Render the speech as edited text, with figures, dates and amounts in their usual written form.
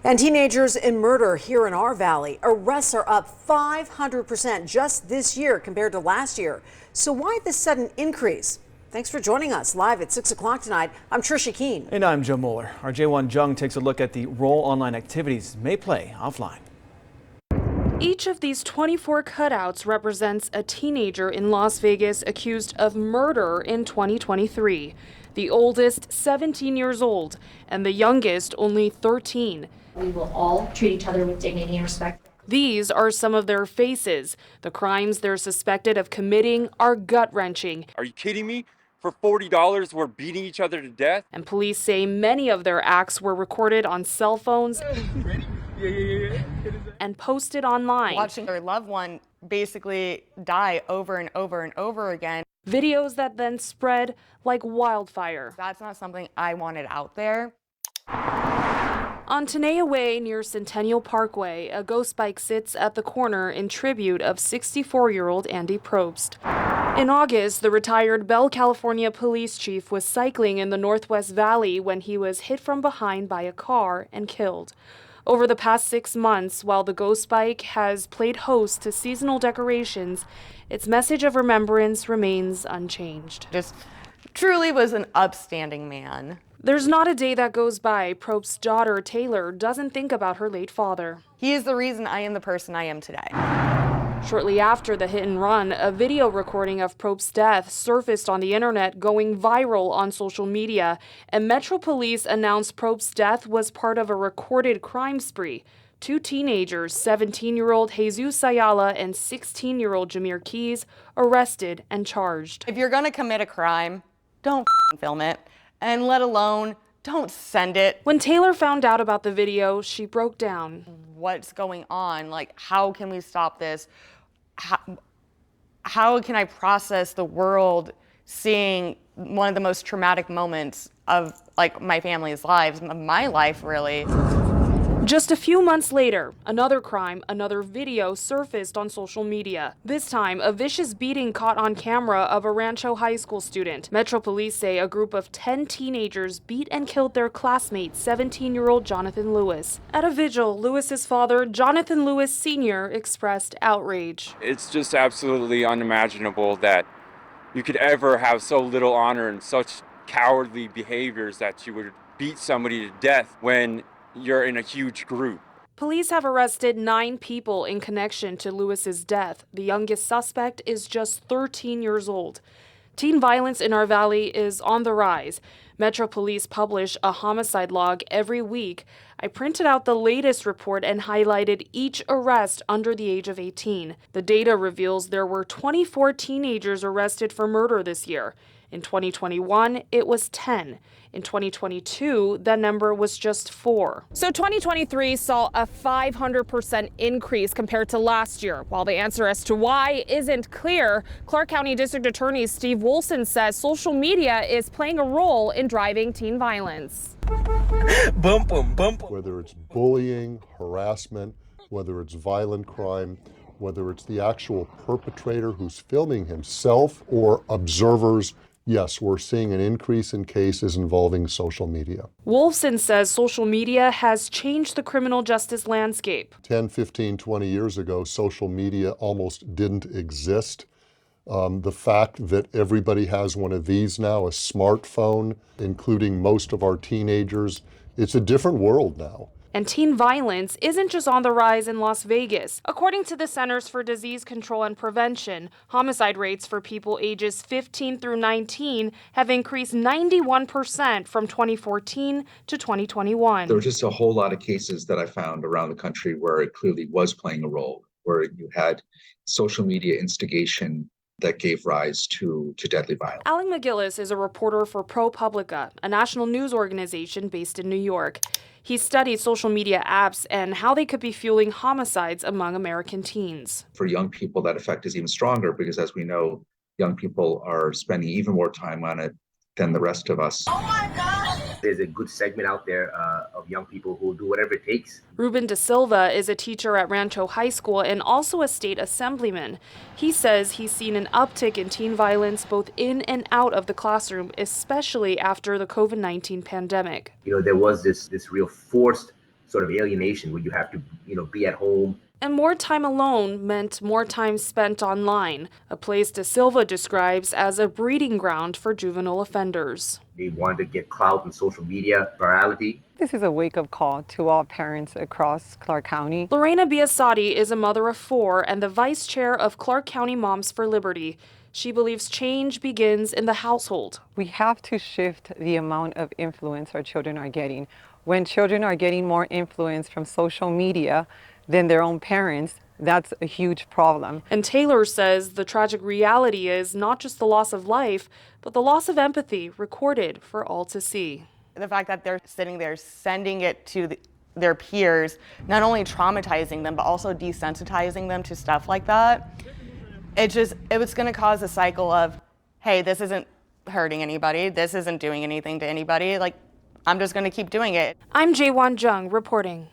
And teenagers in murder here in our valley. Arrests are up 500% just this year compared to last year. So why this sudden increase? Thanks for joining us live at 6 o'clock tonight. I'm Trisha Keene. And I'm Joe Mueller. Our Jaewon Jung takes a look at the role online activities may play offline. Each of these 24 cutouts represents a teenager in Las Vegas accused of murder in 2023. The oldest, 17 years old, and the youngest, only 13. We will all treat each other with dignity and respect. These are some of their faces. The crimes they're suspected of committing are gut-wrenching. Are you kidding me? For $40, we're beating each other to death? And police say many of their acts were recorded on cell phones and posted online. Watching their loved one basically die over and over and over again. Videos that then spread like wildfire. That's not something I wanted out there. On Tenaya Way near Centennial Parkway, a ghost bike sits at the corner in tribute of 64-year-old Andy Probst. In August, the retired Bell, California police chief was cycling in the Northwest Valley when he was hit from behind by a car and killed. Over the past 6 months, while the ghost bike has played host to seasonal decorations, its message of remembrance remains unchanged. Just truly was an upstanding man. There's not a day that goes by Probst's daughter, Taylor, doesn't think about her late father. He is the reason I am the person I am today. Shortly after the hit and run, a video recording of Probst's death surfaced on the internet, going viral on social media, and Metro Police announced Probst's death was part of a recorded crime spree. 2 teenagers, 17-year-old Jesus Ayala and 16-year-old Jameer Keys, arrested and charged. If you're gonna commit a crime, don't film it, and let alone don't send it. When Taylor found out about the video, she broke down. What's going on? Like, how can we stop this? How can I process the world seeing one of the most traumatic moments of like my family's lives, of my life really? Just a few months later, another crime, another video surfaced on social media. This time, a vicious beating caught on camera of a Rancho High School student. Metro Police say a group of 10 teenagers beat and killed their classmate, 17-year-old Jonathan Lewis. At a vigil, Lewis's father, Jonathan Lewis Sr., expressed outrage. It's just absolutely unimaginable that you could ever have so little honor and such cowardly behaviors that you would beat somebody to death when you're in a huge group. Police have arrested 9 people in connection to Lewis's death. The youngest suspect is just 13 years old. Teen violence in our valley is on the rise. Metro Police publish a homicide log every week. I printed out the latest report and highlighted each arrest under the age of 18. The data reveals there were 24 teenagers arrested for murder this year. In 2021, it was 10. In 2022, that number was just 4. So 2023 saw a 500% increase compared to last year. While the answer as to why isn't clear, Clark County District Attorney Steve Wolfson says social media is playing a role in driving teen violence. Whether it's bullying, harassment, whether it's violent crime, whether it's the actual perpetrator who's filming himself or observers, yes, we're seeing an increase in cases involving social media. Wolfson says social media has changed the criminal justice landscape. 10, 15, 20 years ago, social media almost didn't exist. The fact that everybody has one of these now, a smartphone, including most of our teenagers, it's a different world now. And teen violence isn't just on the rise in Las Vegas. According to the Centers for Disease Control and Prevention, homicide rates for people ages 15 through 19 have increased 91% from 2014 to 2021. There were just a whole lot of cases that I found around the country where it clearly was playing a role, where you had social media instigation that gave rise to deadly violence. Alan McGillis is a reporter for ProPublica, a national news organization based in New York. He studied social media apps and how they could be fueling homicides among American teens. For young people, that effect is even stronger because, as we know, young people are spending even more time on it than the rest of us. Oh my God! There's a good segment out there of young people who will do whatever it takes. Ruben De Silva is a teacher at Rancho High School and also a state assemblyman. He says he's seen an uptick in teen violence both in and out of the classroom, especially after the COVID-19 pandemic. You know, there was this real forced sort of alienation where you have to, be at home. And more time alone meant more time spent online, a place De Silva describes as a breeding ground for juvenile offenders. They wanted to get clout in social media, virality. This is a wake-up call to all parents across Clark County. Lorena Biasotti is a mother of 4 and the vice chair of Clark County Moms for Liberty. She believes change begins in the household. We have to shift the amount of influence our children are getting. When children are getting more influence from social media than their own parents, that's a huge problem. And Taylor says the tragic reality is not just the loss of life, but the loss of empathy recorded for all to see. The fact that they're sitting there sending it to their peers, not only traumatizing them, but also desensitizing them to stuff like that, it was going to cause a cycle of, hey, this isn't hurting anybody, this isn't doing anything to anybody, like, I'm just going to keep doing it. I'm Jaewon Jung reporting.